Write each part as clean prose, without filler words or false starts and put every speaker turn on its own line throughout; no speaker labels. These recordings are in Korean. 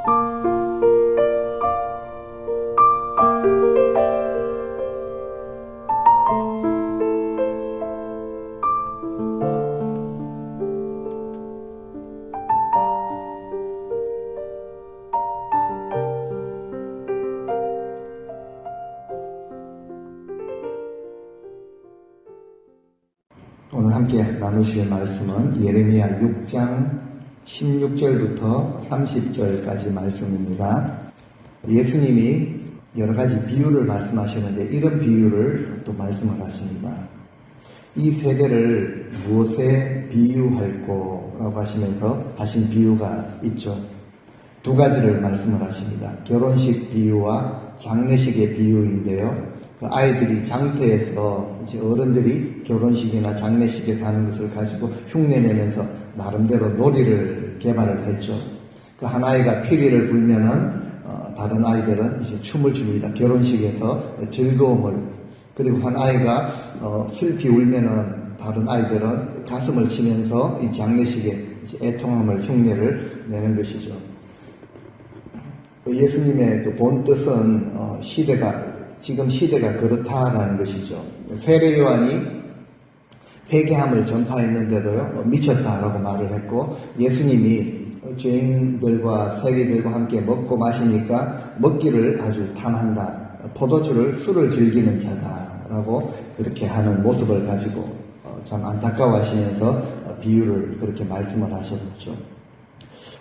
오늘 함께 나누실 말씀은 예레미야 6장 16절부터 30절까지 말씀입니다. 예수님이 여러 가지 비유를 말씀하시는데 이런 비유를 또 말씀을 하십니다. 이 세대를 무엇에 비유할꼬라고 하시면서 하신 비유가 있죠. 두 가지를 말씀을 하십니다. 결혼식 비유와 장례식의 비유인데요. 그 아이들이 장터에서 이제 어른들이 결혼식이나 장례식에서 하는 것을 가지고 흉내내면서 나름대로 놀이를 개발을 했죠. 그 한 아이가 피리를 불면은 다른 아이들은 이제 춤을 춥니다. 결혼식에서 즐거움을. 그리고 한 아이가 슬피 울면은 다른 아이들은 가슴을 치면서 이 장례식에 이제 애통함을 흉내를 내는 것이죠. 예수님의 그 본 뜻은 지금 시대가 그렇다라는 것이죠. 세례 요한이 회개함을 전파했는데도요, 미쳤다라고 말을 했고, 예수님이 죄인들과 세리들과 함께 먹고 마시니까 먹기를 아주 탐한다. 술을 즐기는 자다라고 그렇게 하는 모습을 가지고 참 안타까워하시면서 비유를 그렇게 말씀을 하셨죠.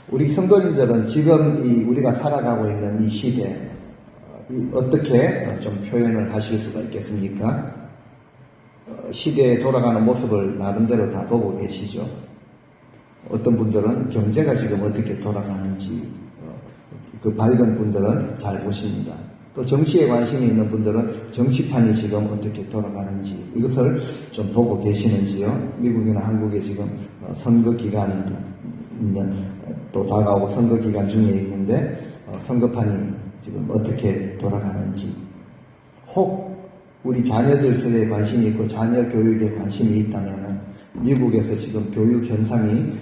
우리 성도님들은 지금 우리가 살아가고 있는 이 시대, 어떻게 좀 표현을 하실 수가 있겠습니까? 시대에 돌아가는 모습을 나름대로 다 보고 계시죠. 어떤 분들은 경제가 지금 어떻게 돌아가는지, 그 밝은 분들은 잘 보십니다. 또 정치에 관심이 있는 분들은 정치판이 지금 어떻게 돌아가는지 이것을 좀 보고 계시는지요. 미국이나 한국에 지금 선거 기간이 또 다가오고 선거 기간 중에 있는데 선거판이 지금 어떻게 돌아가는지, 혹 우리 자녀들 세대에 관심이 있고 자녀 교육에 관심이 있다면 미국에서 지금 교육 현상이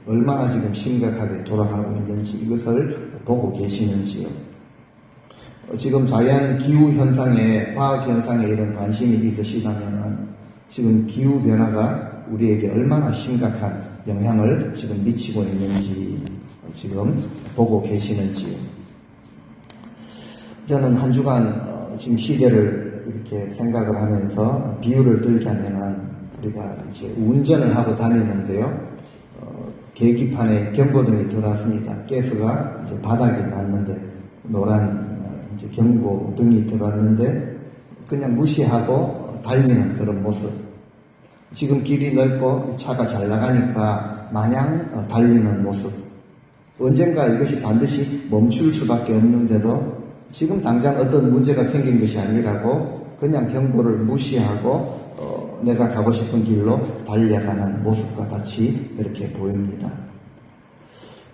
얼마나 지금 심각하게 돌아가고 있는지 이것을 보고 계시는지요. 지금 자연 기후 현상에, 화학 현상에 이런 관심이 있으시다면 지금 기후 변화가 우리에게 얼마나 심각한 영향을 지금 미치고 있는지 지금 보고 계시는지요. 저는 한 주간 지금 시대를 이렇게 생각을 하면서 비유를 들자면은 우리가 이제 운전을 하고 다니는데요. 계기판에 경고등이 들어왔습니다. 가스가 이제 바닥에 났는데 노란 이제 경고등이 들어왔는데 그냥 무시하고 달리는 그런 모습. 지금 길이 넓고 차가 잘 나가니까 마냥 달리는 모습. 언젠가 이것이 반드시 멈출 수밖에 없는데도 지금 당장 어떤 문제가 생긴 것이 아니라고 그냥 경고를 무시하고 내가 가고 싶은 길로 달려가는 모습과 같이 이렇게 보입니다.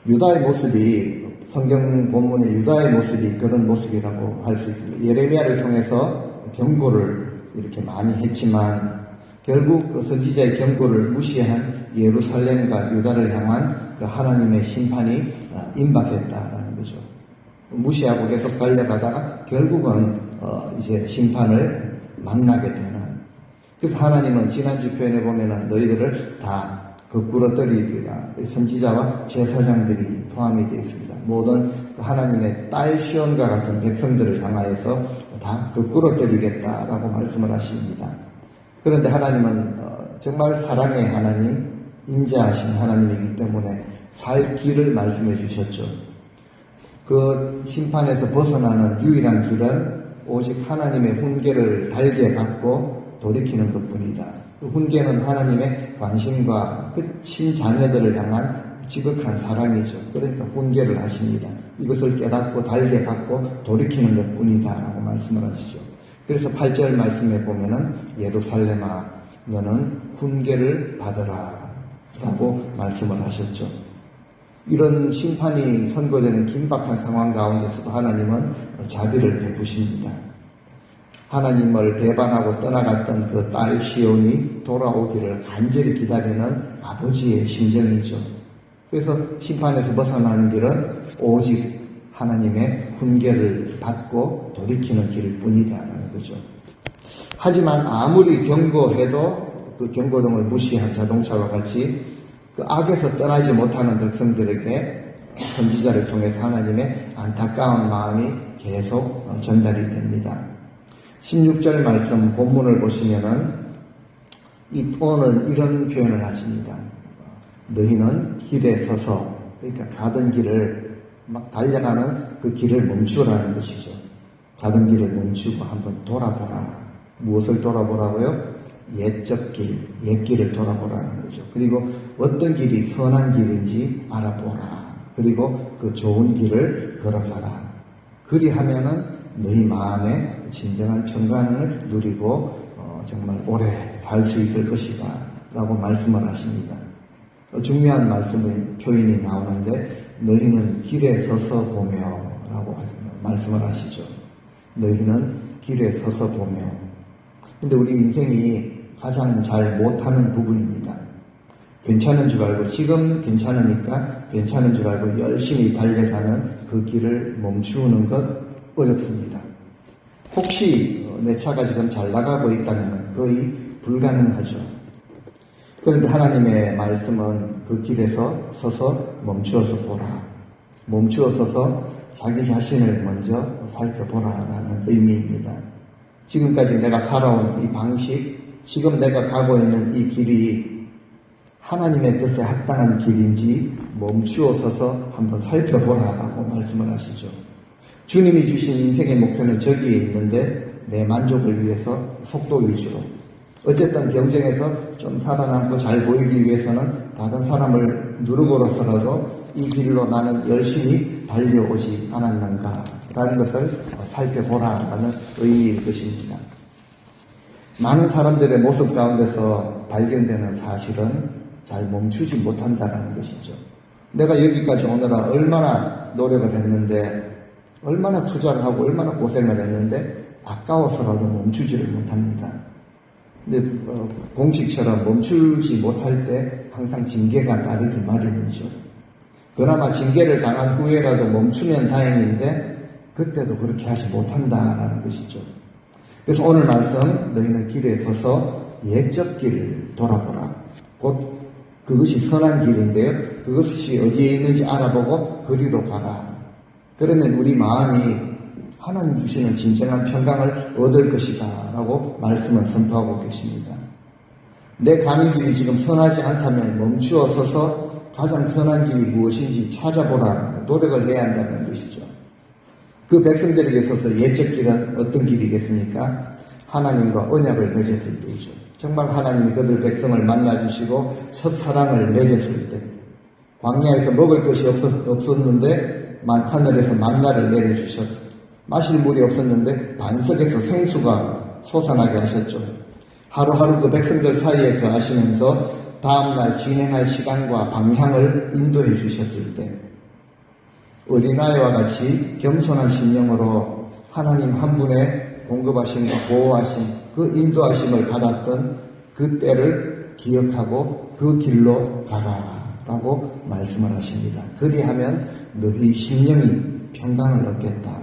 유다의 모습이, 성경 본문의 유다의 모습이 그런 모습이라고 할 수 있습니다. 예레미야를 통해서 경고를 이렇게 많이 했지만 결국 그 선지자의 경고를 무시한 예루살렘과 유다를 향한 그 하나님의 심판이 임박했다라는 거죠. 무시하고 계속 달려가다가 결국은 이제 심판을 만나게 되는. 그래서 하나님은 지난주 표현에 보면은 너희들을 다 거꾸로 떨리리라. 선지자와 제사장들이 포함이 되어 있습니다. 모든 하나님의 딸 시온과 같은 백성들을 향하여서 다 거꾸로 떨리겠다라고 말씀을 하십니다. 그런데 하나님은 정말 사랑의 하나님, 인자하신 하나님이기 때문에 살 길을 말씀해 주셨죠. 그 심판에서 벗어나는 유일한 길은 오직 하나님의 훈계를 달게 받고 돌이키는 것뿐이다. 그 훈계는 하나님의 관심과 그 친자녀들을 향한 지극한 사랑이죠. 그러니까 훈계를 하십니다. 이것을 깨닫고 달게 받고 돌이키는 것뿐이다 라고 말씀을 하시죠. 그래서 8절 말씀에 보면은 예루살렘아 너는 훈계를 받으라 라고 말씀을 하셨죠. 이런 심판이 선고되는 긴박한 상황 가운데서도 하나님은 자비를 베푸십니다. 하나님을 배반하고 떠나갔던 그 딸 시온이 돌아오기를 간절히 기다리는 아버지의 심정이죠. 그래서 심판에서 벗어나는 길은 오직 하나님의 훈계를 받고 돌이키는 길 뿐이다라는 거죠. 하지만 아무리 경고해도 그 경고등을 무시한 자동차와 같이 그 악에서 떠나지 못하는 백성들에게 선지자를 통해서 하나님의 안타까운 마음이 계속 전달이 됩니다. 16절 말씀 본문을 보시면은 오늘 이런 표현을 하십니다. 너희는 길에 서서, 그러니까 가던 길을 막 달려가는 그 길을 멈추라는 것이죠. 가던 길을 멈추고 한번 돌아보라. 무엇을 돌아보라고요? 옛적 길, 옛길을 돌아보라는 거죠. 그리고 어떤 길이 선한 길인지 알아보라. 그리고 그 좋은 길을 걸어가라. 그리하면은 너희 마음에 진정한 평강을 누리고 정말 오래 살 수 있을 것이다 라고 말씀을 하십니다. 중요한 표현이 나오는데 너희는 길에 서서 보며 라고 말씀을 하시죠. 너희는 길에 서서 보며. 근데 우리 인생이 가장 잘 못하는 부분입니다. 괜찮은 줄 알고, 지금 괜찮으니까 괜찮은 줄 알고 열심히 달려가는 그 길을 멈추는 것 어렵습니다. 혹시 내 차가 지금 잘 나가고 있다면 거의 불가능하죠. 그런데 하나님의 말씀은 그 길에서 서서 멈추어서 보라. 멈추어 서서 자기 자신을 먼저 살펴보라라는 의미입니다. 지금까지 내가 살아온 이 방식, 지금 내가 가고 있는 이 길이 하나님의 뜻에 합당한 길인지 멈추어 서서 한번 살펴보라라고 말씀을 하시죠. 주님이 주신 인생의 목표는 저기에 있는데 내 만족을 위해서 속도 위주로, 어쨌든 경쟁에서 좀 살아남고 잘 보이기 위해서는 다른 사람을 누르고로서라도 이 길로 나는 열심히 달려오지 않았는가 라는 것을 살펴보라라는 의미일 것입니다. 많은 사람들의 모습 가운데서 발견되는 사실은 잘 멈추지 못한다는 것이죠. 내가 여기까지 오느라 얼마나 노력을 했는데, 얼마나 투자를 하고 얼마나 고생을 했는데 아까워서라도 멈추지를 못합니다. 근데 공식처럼 멈추지 못할 때 항상 징계가 따르기 마련이죠. 그나마 징계를 당한 후에라도 멈추면 다행인데 그때도 그렇게 하지 못한다라는 것이죠. 그래서 오늘 말씀, 너희는 길에 서서 옛적 길을 돌아보라. 곧 그것이 선한 길인데요, 그것이 어디에 있는지 알아보고 그리로 가라. 그러면 우리 마음이 하나님 주시는 진정한 평강을 얻을 것이다 라고 말씀을 선포하고 계십니다. 내 가는 길이 지금 선하지 않다면 멈추어 서서 가장 선한 길이 무엇인지 찾아보라는 노력을 해야 한다는 것이죠. 그 백성들에게 있어서 옛적 길은 어떤 길이겠습니까? 하나님과 언약을 맺었을 때이죠. 정말 하나님이 그들 백성을 만나주시고 첫사랑을 맺었을 때, 광야에서 먹을 것이 없었는데 하늘에서 만나를 내려주셨고, 마실 물이 없었는데 반석에서 생수가 솟아나게 하셨죠. 하루하루 그 백성들 사이에 거하시면서 다음날 진행할 시간과 방향을 인도해 주셨을 때, 어린아이와 같이 겸손한 심령으로 하나님 한 분의 공급하심과 보호하심, 그 인도하심을 받았던 그 때를 기억하고 그 길로 가라 라고 말씀을 하십니다. 그리하면 너희 심령이 평강을 얻겠다.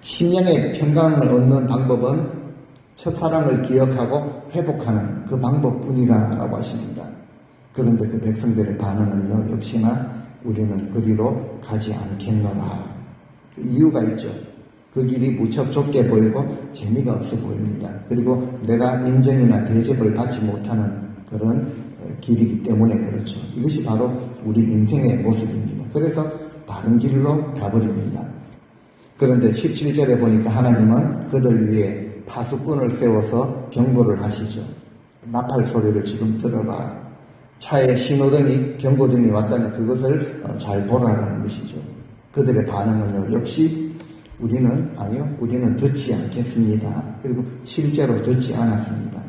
심령의 평강을 얻는 방법은 첫사랑을 기억하고 회복하는 그 방법뿐이라고 하십니다. 그런데 그 백성들의 반응은요, 역시나 우리는 그리로 가지 않겠노라. 이유가 있죠. 그 길이 무척 좁게 보이고 재미가 없어 보입니다. 그리고 내가 인정이나 대접을 받지 못하는 그런 길이기 때문에 그렇죠. 이것이 바로 우리 인생의 모습입니다. 그래서 다른 길로 가버립니다. 그런데 17절에 보니까 하나님은 그들 위해 파수꾼을 세워서 경고를 하시죠. 나팔 소리를 지금 들어라. 차에 신호등이, 경고등이 왔다면 그것을 잘 보라는 것이죠. 그들의 반응은요, 역시 우리는 듣지 않겠습니다. 그리고 실제로 듣지 않았습니다.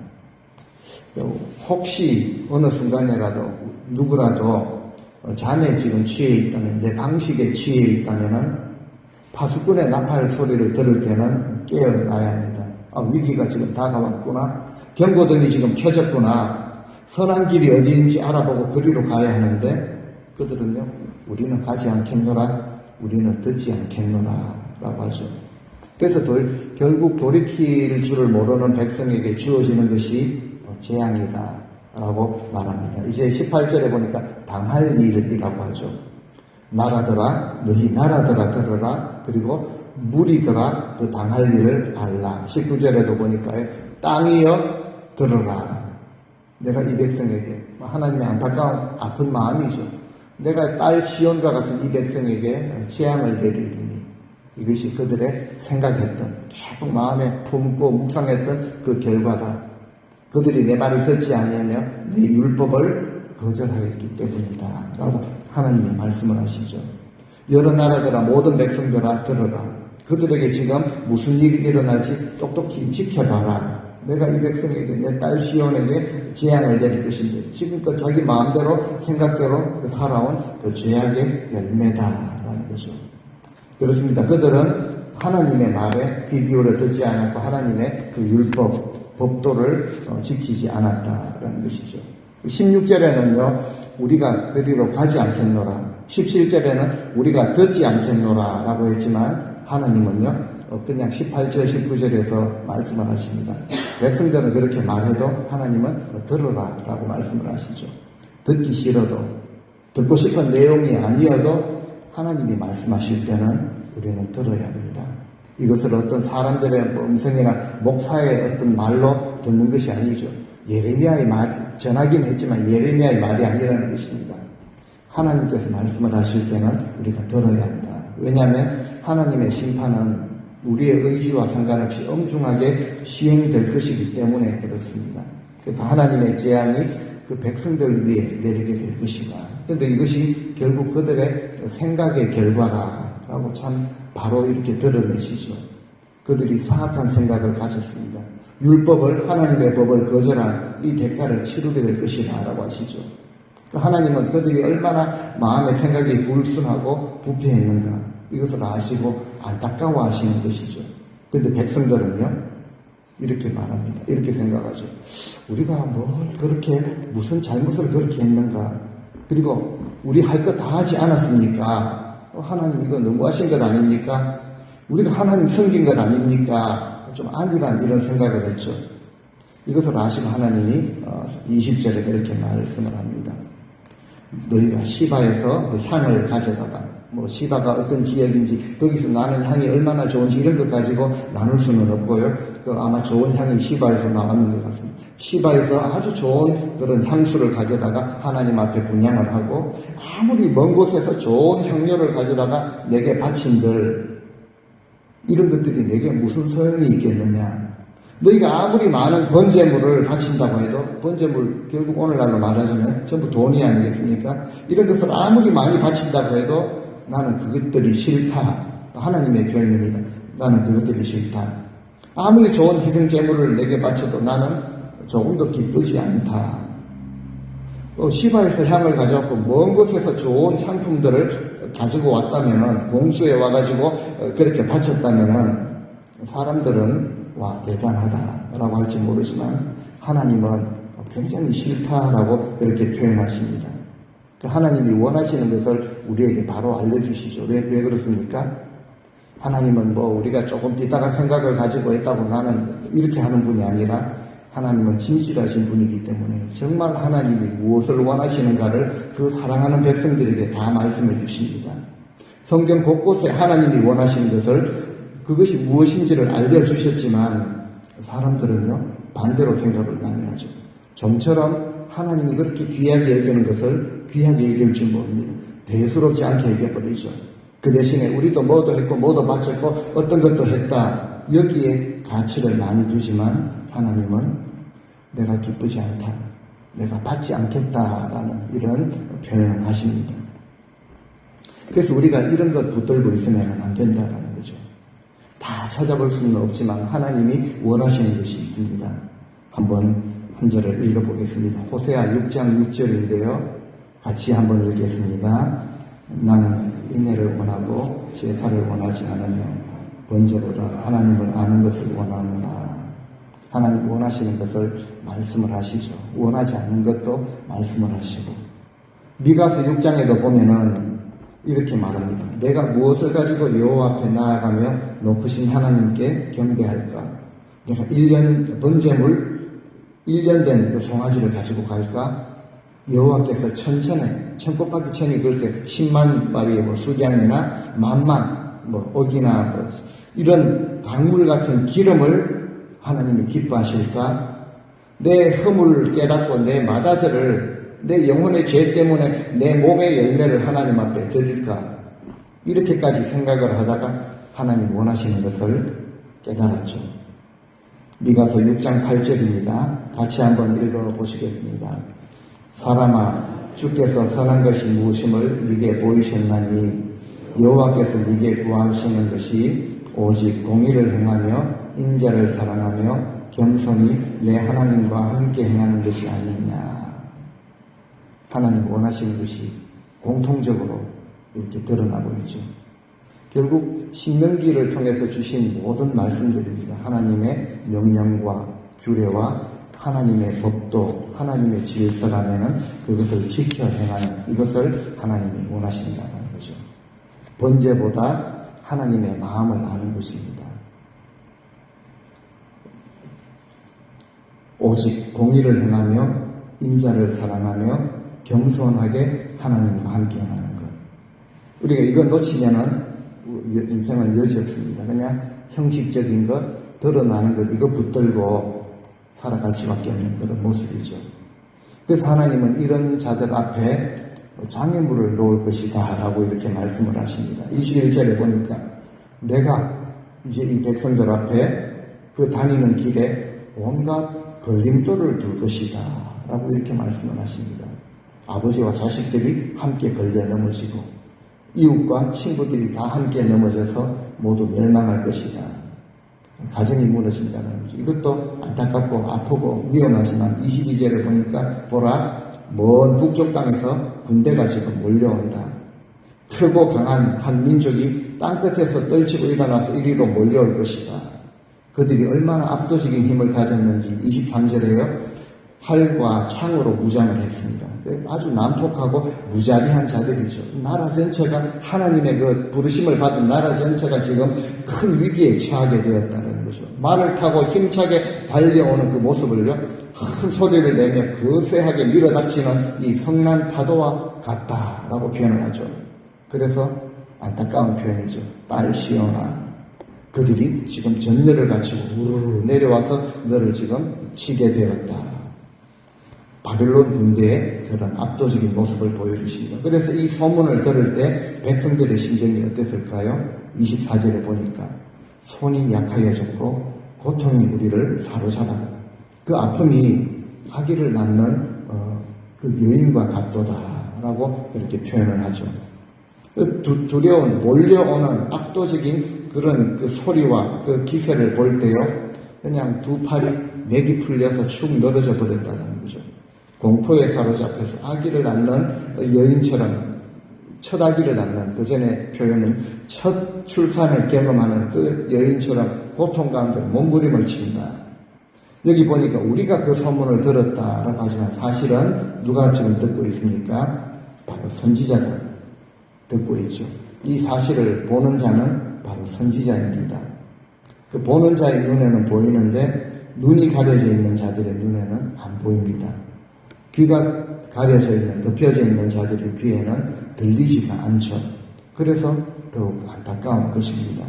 혹시 어느 순간에라도 누구라도 잠에 지금 취해 있다면, 내 방식에 취해 있다면은 파수꾼의 나팔 소리를 들을 때는 깨어나야 합니다. 위기가 지금 다가왔구나. 경고등이 지금 켜졌구나. 선한 길이 어디인지 알아보고 그리로 가야 하는데 그들은요, 우리는 가지 않겠노라, 우리는 듣지 않겠노라 라고 하죠. 그래서 결국 돌이킬 줄을 모르는 백성에게 주어지는 것이 재앙이다 라고 말합니다. 이제 18절에 보니까 당할 일이라고 하죠. 나라들아, 너희 나라들아 들으라. 그리고 무리들아, 그 당할 일을 알라. 19절에도 보니까 땅이여 들으라. 내가 이 백성에게, 하나님의 안타까운 아픈 마음이죠. 내가 딸 시온과 같은 이 백성에게 재앙을 내리리니, 이것이 그들의 생각했던, 계속 마음에 품고 묵상했던 그 결과다. 그들이 내 말을 듣지 아니하며 내 율법을 거절하였기 때문이다 라고 하나님이 말씀을 하시죠. 여러 나라들아, 모든 백성들아 들으라. 그들에게 지금 무슨 일이 일어날지 똑똑히 지켜봐라. 내가 이 백성에게, 내 딸 시온에게 재앙을 내릴 것인데, 지금껏 자기 마음대로 생각대로 살아온 그 죄악의 열매다라는 거죠. 그렇습니다. 그들은 하나님의 말에 귀 기울여 듣지 않았고 하나님의 그 율법, 법도를 지키지 않았다라는 것이죠. 16절에는요, 우리가 그리로 가지 않겠노라. 17절에는 우리가 듣지 않겠노라 라고 했지만, 하나님은요, 그냥 18절, 19절에서 말씀을 하십니다. 백성들은 그렇게 말해도 하나님은 들으라 라고 말씀을 하시죠. 듣기 싫어도, 듣고 싶은 내용이 아니어도 하나님이 말씀하실 때는 우리는 들어야 합니다. 이것을 어떤 사람들의 음성이나 목사의 어떤 말로 듣는 것이 아니죠. 예레미야의 말, 전하긴 했지만 예레미야의 말이 아니라는 것입니다. 하나님께서 말씀을 하실 때는 우리가 들어야 한다. 왜냐하면 하나님의 심판은 우리의 의지와 상관없이 엄중하게 시행될 것이기 때문에 그렇습니다. 그래서 하나님의 재앙이 그 백성들 위에 내리게 될 것이다. 그런데 이것이 결국 그들의 생각의 결과라고 참 바로 이렇게 드러내시죠. 그들이 사악한 생각을 가졌습니다. 율법을, 하나님의 법을 거절한 이 대가를 치르게 될 것이다 라고 하시죠. 하나님은 그들이 얼마나 마음의 생각이 불순하고 부패했는가 이것을 아시고 안타까워 하시는 것이죠. 그런데 백성들은요, 이렇게 말합니다. 이렇게 생각하죠. 우리가 뭘 그렇게, 무슨 잘못을 그렇게 했는가? 그리고 우리 할 것 다 하지 않았습니까? 하나님 이거 너무하신 것 아닙니까? 우리가 하나님 섬긴 것 아닙니까? 좀 아니란 이런 생각을 했죠. 이것을 아시고 하나님이 20절에 이렇게 말씀을 합니다. 너희가 시바에서 그 향을 가져다가, 시바가 어떤 지역인지, 거기서 나는 향이 얼마나 좋은지 이런 것 가지고 나눌 수는 없고요. 아마 좋은 향이 시바에서 나왔는 것 같습니다. 시바에서 아주 좋은 그런 향수를 가져다가 하나님 앞에 분향을 하고, 아무리 먼 곳에서 좋은 향료를 가져다가 내게 바친들, 이런 것들이 내게 무슨 소용이 있겠느냐. 너희가 아무리 많은 번제물을 바친다고 해도, 번제물 결국 오늘날로 말하자면 전부 돈이 아니겠습니까? 이런 것을 아무리 많이 바친다고 해도 나는 그것들이 싫다. 하나님의 표현입니다. 나는 그것들이 싫다. 아무리 좋은 희생제물을 내게 바쳐도 나는 조금도 기쁘지 않다. 시바에서 향을 가져왔고 먼 곳에서 좋은 향품들을 가지고 왔다면은, 공수에 와가지고 그렇게 바쳤다면은 사람들은 와 대단하다라고 할지 모르지만 하나님은 굉장히 싫다라고 그렇게 표현하십니다. 하나님이 원하시는 것을 우리에게 바로 알려주시죠. 왜 그렇습니까? 하나님은 우리가 조금 비딱한 생각을 가지고 있다고 나는 이렇게 하는 분이 아니라, 하나님은 진실하신 분이기 때문에 정말 하나님이 무엇을 원하시는가를 그 사랑하는 백성들에게 다 말씀해 주십니다. 성경 곳곳에 하나님이 원하시는 것을, 그것이 무엇인지를 알려주셨지만 사람들은요, 반대로 생각을 많이 하죠. 좀처럼 하나님이 그렇게 귀하게 여기는 것을 귀하게 여길 줄 모릅니다. 대수롭지 않게 여겨버리죠. 그 대신에 우리도 뭐도 했고 뭐도 바쳤고 어떤 것도 했다, 여기에 가치를 많이 두지만 하나님은 내가 기쁘지 않다, 내가 받지 않겠다라는 이런 표현을 하십니다. 그래서 우리가 이런 것 붙들고 있으면 안 된다라는 거죠. 다 찾아볼 수는 없지만 하나님이 원하시는 것이 있습니다. 한번 한 절을 읽어보겠습니다. 호세아 6장 6절인데요. 같이 한번 읽겠습니다. 나는 인애를 원하고 제사를 원하지 않으며 번제보다 하나님을 아는 것을 원하노라. 하나님 원하시는 것을 말씀을 하시죠. 원하지 않는 것도 말씀을 하시고, 미가서 6장에도 보면은 이렇게 말합니다. 내가 무엇을 가지고 여호와 앞에 나아가며 높으신 하나님께 경배할까? 내가 1년 번제물 1년 된 그 송아지를 가지고 갈까? 여호와께서 천 곱하기 천이 글쎄 10만 마리의 뭐 수량이나 만만 뭐 억이나 뭐 이런 강물 같은 기름을 하나님이 기뻐하실까? 내 허물을 깨닫고 내 마다들을 내 영혼의 죄 때문에 내 몸의 열매를 하나님 앞에 드릴까? 이렇게까지 생각을 하다가 하나님 원하시는 것을 깨달았죠. 미가서 6장 8절입니다. 같이 한번 읽어보시겠습니다. 사람아, 주께서 선한 것이 무엇임을 네게 보이셨나니 여호와께서 네게 구하시는 것이 오직 공의를 행하며 인자를 사랑하며 겸손히 내 하나님과 함께 행하는 것이 아니냐. 하나님 원하시는 것이 공통적으로 이렇게 드러나고 있죠. 결국 신명기를 통해서 주신 모든 말씀들입니다. 하나님의 명령과 규례와 하나님의 법도 하나님의 질서라면은 그것을 지켜 행하는 이것을 하나님이 원하신다는 거죠. 번제보다 하나님의 마음을 아는 것입니다. 오직 공의를 행하며 인자를 사랑하며 겸손하게 하나님과 함께 하는 것. 우리가 이거 놓치면은 인생은 여지 없습니다. 그냥 형식적인 것, 드러나는 것, 이거 붙들고 살아갈 수밖에 없는 그런 모습이죠. 그래서 하나님은 이런 자들 앞에 장애물을 놓을 것이다 라고 이렇게 말씀을 하십니다. 21절에 보니까 내가 이제 이 백성들 앞에 그 다니는 길에 온갖 걸림돌을 둘 것이다 라고 이렇게 말씀을 하십니다. 아버지와 자식들이 함께 걸려 넘어지고 이웃과 친구들이 다 함께 넘어져서 모두 멸망할 것이다. 가정이 무너진다는 거죠. 이것도 안타깝고 아프고 위험하지만 22절을 보니까 보라 먼 북쪽 땅에서 군대가 지금 몰려온다. 크고 강한 한 민족이 땅끝에서 떨치고 일어나서 이리로 몰려올 것이다. 그들이 얼마나 압도적인 힘을 가졌는지 23절에요. 활과 창으로 무장을 했습니다. 아주 난폭하고 무자비한 자들이죠. 나라 전체가 하나님의 그 부르심을 받은 나라 전체가 지금 큰 위기에 처하게 되었다는 거죠. 말을 타고 힘차게 달려오는 그 모습을요. 큰 소리를 내며 거세하게 밀어닥치는 이 성난 파도와 같다라고 표현을 하죠. 그래서 안타까운 표현이죠. 딸시오나 그들이 지금 전열을 갖추고 우르르 내려와서 너를 지금 치게 되었다. 바벨론 군대의 그런 압도적인 모습을 보여주십니다. 그래서 이 소문을 들을 때 백성들의 심정이 어땠을까요? 24절에 보니까 손이 약하여졌고 고통이 우리를 사로잡아 그 아픔이 아기를 낳는 그 여인과 같도다라고 이렇게 표현을 하죠. 두려운 몰려오는 압도적인 그런 그 소리와 그 기세를 볼 때요, 그냥 두 팔이 맥이 풀려서 축 늘어져 버렸다는 거죠. 공포에 사로잡혀서 아기를 낳는 여인처럼 첫 아기를 낳는 그 전에 표현은 첫 출산을 경험하는 그 여인처럼 고통 가운데 몸부림을 친다. 여기 보니까 우리가 그 소문을 들었다라고 하지만 사실은 누가 지금 듣고 있습니까? 바로 선지자가 듣고 있죠. 이 사실을 보는 자는 바로 선지자입니다. 그 보는 자의 눈에는 보이는데 눈이 가려져 있는 자들의 눈에는 안 보입니다. 귀가 가려져 있는, 덮여져 있는 자들의 귀에는 들리지가 않죠. 그래서 더욱 안타까운 것입니다.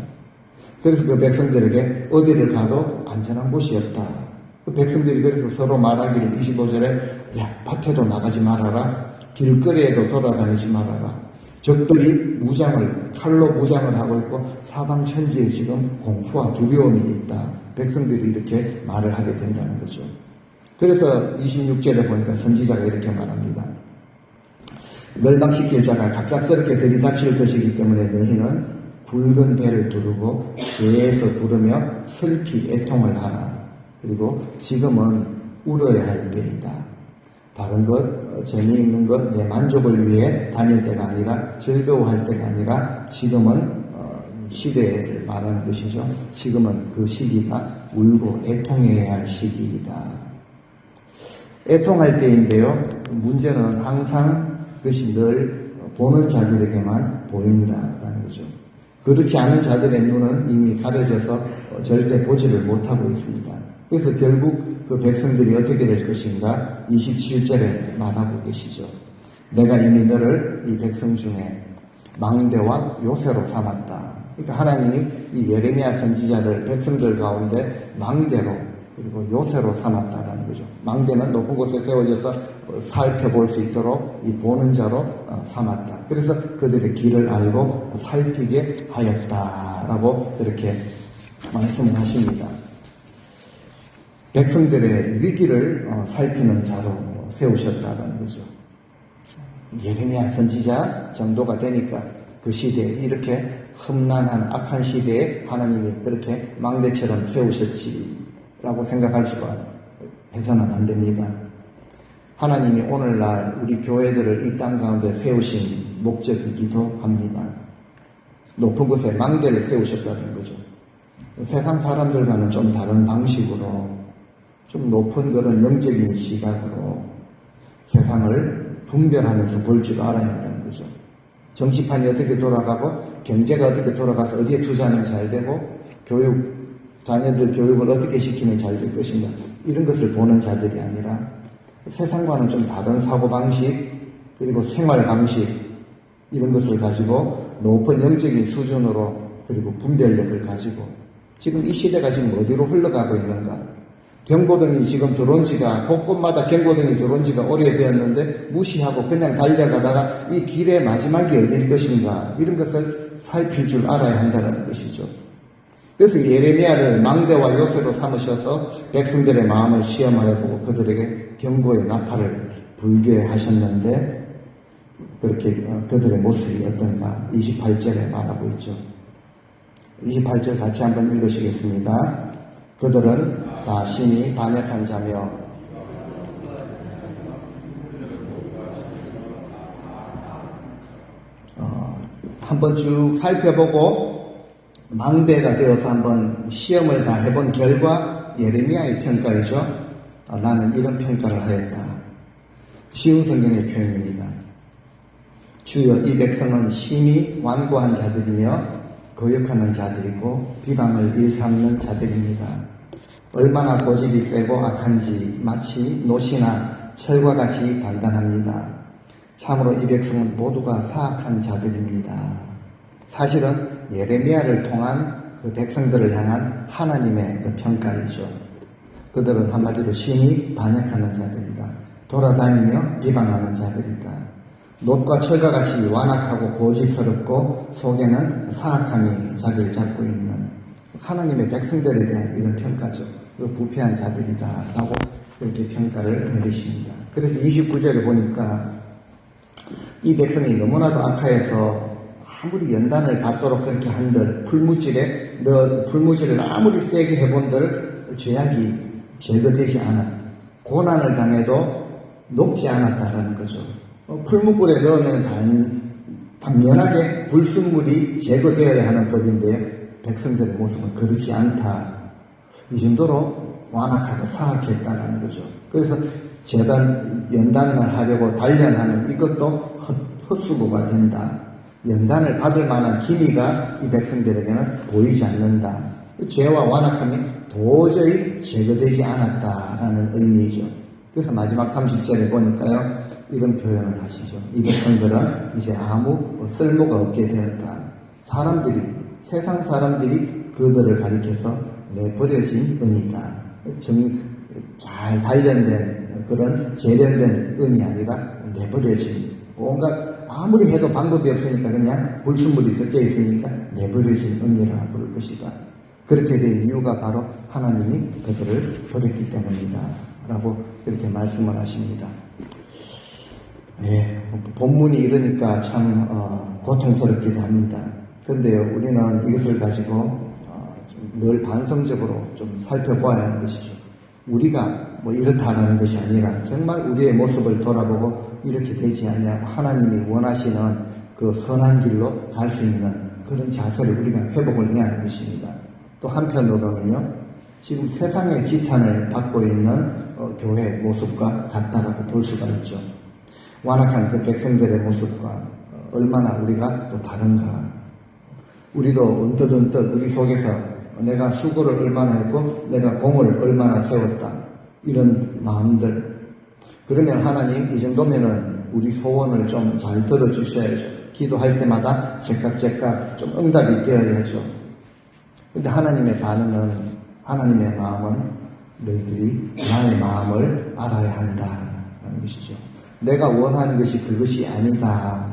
그래서 그 백성들에게 어디를 가도 안전한 곳이 없다. 그 백성들이 그래서 서로 말하기를 25절에 야, 밭에도 나가지 말아라. 길거리에도 돌아다니지 말아라. 적들이 칼로 무장을 하고 있고 사방천지에 지금 공포와 두려움이 있다. 백성들이 이렇게 말을 하게 된다는 거죠. 그래서 26절에 보니까 선지자가 이렇게 말합니다. 멸망시킬 자가 갑작스럽게 들이닥칠 것이기 때문에 너희는 굵은 배를 두르고 배에서 부르며 슬피 애통을 하라. 그리고 지금은 울어야 할 때이다. 다른 것, 재미있는 것, 내 만족을 위해 다닐 때가 아니라 즐거워할 때가 아니라 지금은 시대를 말하는 것이죠. 지금은 그 시기가 울고 애통해야 할 시기이다. 애통할 때인데요. 문제는 항상 그것이 늘 보는 자들에게만 보인다라는 거죠. 그렇지 않은 자들의 눈은 이미 가려져서 절대 보지를 못하고 있습니다. 그래서 결국 그 백성들이 어떻게 될 것인가 27절에 말하고 계시죠. 내가 이미 너를 이 백성 중에 망대와 요새로 삼았다. 그러니까 하나님이 이 예레미야 선지자를 백성들 가운데 망대로 그리고 요새로 삼았다라는 거죠. 망대는 높은 곳에 세워져서 살펴볼 수 있도록 이 보는 자로 삼았다. 그래서 그들의 길을 알고 살피게 하였다라고 이렇게 말씀을 하십니다. 백성들의 위기를 살피는 자로 세우셨다라는 거죠. 예레미야 선지자 정도가 되니까 그 시대에 이렇게 험난한 악한 시대에 하나님이 그렇게 망대처럼 세우셨지라고 생각할 수가 해서는 안 됩니다. 하나님이 오늘날 우리 교회들을 이 땅 가운데 세우신 목적이기도 합니다. 높은 곳에 망대를 세우셨다는 거죠. 세상 사람들과는 좀 다른 방식으로 좀 높은 그런 영적인 시각으로 세상을 분별하면서 볼 줄 알아야 한다는 거죠. 정치판이 어떻게 돌아가고 경제가 어떻게 돌아가서 어디에 투자하면 잘 되고 자녀들 교육을 어떻게 시키면 잘 될 것인가 이런 것을 보는 자들이 아니라 세상과는 좀 다른 사고방식 그리고 생활방식 이런 것을 가지고 높은 영적인 수준으로 그리고 분별력을 가지고 지금 이 시대가 지금 어디로 흘러가고 있는가 경고등이 지금 들어온 지가 곳곳마다 경고등이 들어온 지가 오래되었는데 무시하고 그냥 달려가다가 이 길의 마지막이 어디일 것인가 이런 것을 살필 줄 알아야 한다는 것이죠. 그래서 예레미야를 망대와 요새로 삼으셔서 백성들의 마음을 시험하여보고 그들에게 경고의 나팔을 불게 하셨는데 그렇게 그들의 모습이 어떤가 28절에 말하고 있죠. 28절 같이 한번 읽으시겠습니다. 그들은 다 신이 반역한 자며 한번 쭉 살펴보고 망대가 되어서 한번 시험을 다 해본 결과 예레미야의 평가이죠. 나는 이런 평가를 하였다. 쉬운 성경의 표현입니다. 주여 이 백성은 심히 완고한 자들이며 거역하는 자들이고 비방을 일삼는 자들입니다. 얼마나 고집이 세고 악한지 마치 노시나 철과 같이 단단합니다. 참으로 이 백성은 모두가 사악한 자들입니다. 사실은 예레미야를 통한 그 백성들을 향한 하나님의 그 평가이죠. 그들은 한마디로 심히 반역하는 자들이다. 돌아다니며 비방하는 자들이다. 놋과 철과 같이 완악하고 고집스럽고 속에는 사악함이 자리를 잡고 있는 하나님의 백성들에 대한 이런 평가죠. 그 부패한 자들이다 라고 이렇게 평가를 내리십니다. 그래서 29절에 보니까 이 백성이 너무나도 악하여서 아무리 연단을 받도록 그렇게 한들 풀무질을 아무리 세게 해본들 죄악이 제거되지 않아 고난을 당해도 녹지 않았다라는 거죠. 풀무불에 넣으면 당연하게 불순물이 제거되어야 하는 법인데 백성들의 모습은 그렇지 않다. 이 정도로 완악하고 사악했다는 거죠. 그래서 연단을 하려고 단련하는 이것도 헛수고가 된다. 연단을 받을 만한 기미가 이 백성들에게는 보이지 않는다. 죄와 완악함이 도저히 제거되지 않았다라는 의미죠. 그래서 마지막 30절에 보니까요. 이런 표현을 하시죠. 이 백성들은 이제 아무 쓸모가 없게 되었다. 세상 사람들이 그들을 가리켜서 내버려진 은이다. 잘 단련된 그런 재련된 은이 아니라 내버려진 온갖 아무리 해도 방법이 없으니까 그냥 불순물이 섞여 있으니까 내버려진 은이라 부를 것이다. 그렇게 된 이유가 바로 하나님이 그들을 버렸기 때문이다. 라고 이렇게 말씀을 하십니다. 네, 본문이 이러니까 참 고통스럽기도 합니다. 그런데요, 우리는 이것을 가지고 늘 반성적으로 좀 살펴보아야 하는 것이죠. 우리가 뭐 이렇다는 것이 아니라 정말 우리의 모습을 돌아보고 이렇게 되지 않냐고 하나님이 원하시는 그 선한 길로 갈 수 있는 그런 자세를 우리가 회복을 해야 하는 것입니다. 또 한편으로는요, 지금 세상의 지탄을 받고 있는 교회의 모습과 같다라고 볼 수가 있죠. 완악한 그 백성들의 모습과 얼마나 우리가 또 다른가. 우리도 언뜻언뜻 우리 속에서 내가 수고를 얼마나 했고 내가 공을 얼마나 세웠다, 이런 마음들. 그러면 하나님 이 정도면은 우리 소원을 좀 잘 들어주셔야죠. 기도할 때마다 제깍 좀 응답이 되어야죠. 근데 하나님의 반응은, 하나님의 마음은 너희들이 나의 마음을 알아야 한다라는 것이죠. 내가 원하는 것이 그것이 아니다.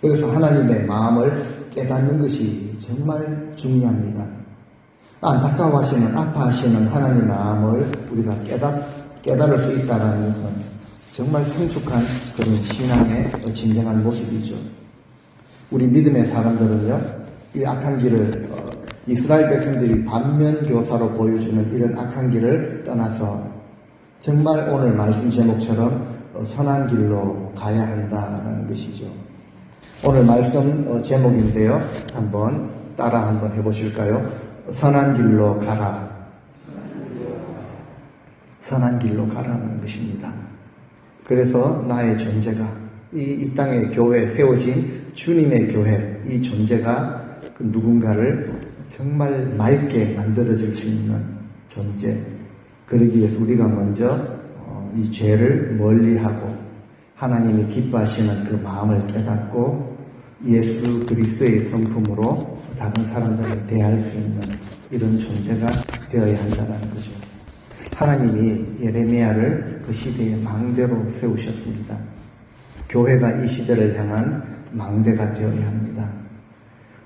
그래서 하나님의 마음을 깨닫는 것이 정말 중요합니다. 안타까워하시는, 아파하시는 하나님의 마음을 우리가 깨달을 수 있다는 것은 정말 성숙한 그런 신앙의 진정한 모습이죠. 우리 믿음의 사람들은요, 이 악한 길을, 이스라엘 백성들이 반면교사로 보여주는 이런 악한 길을 떠나서 정말 오늘 말씀 제목처럼 선한 길로 가야 한다는 것이죠. 오늘 말씀 제목인데요. 한번 따라 한번 해보실까요? 선한 길로 가라. 선한 길로 가라는 것입니다. 그래서 나의 존재가, 이 땅의 교회에 세워진 주님의 교회, 이 존재가 그 누군가를 정말 맑게 만들어줄 수 있는 존재. 그러기 위해서 우리가 먼저 이 죄를 멀리하고 하나님이 기뻐하시는 그 마음을 깨닫고 예수 그리스도의 성품으로 다른 사람들을 대할 수 있는 이런 존재가 되어야 한다는 거죠. 하나님이 예레미야를 그 시대의 망대로 세우셨습니다. 교회가 이 시대를 향한 망대가 되어야 합니다.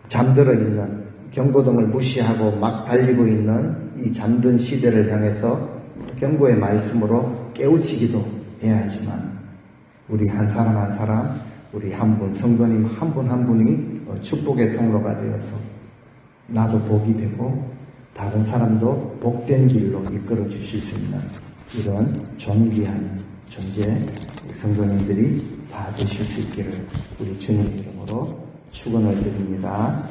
잠들어 있는, 경고등을 무시하고 막 달리고 있는 이 잠든 시대를 향해서 경고의 말씀으로 깨우치기도 해야 하지만 우리 한 사람 한 사람, 우리 한 분, 성도님 한 분 한 분이 축복의 통로가 되어서 나도 복이 되고 다른 사람도 복된 길로 이끌어 주실 수 있는 이런 존귀한 존재, 성도님들이 다 되실 수 있기를 우리 주님 이름으로 축원을 드립니다.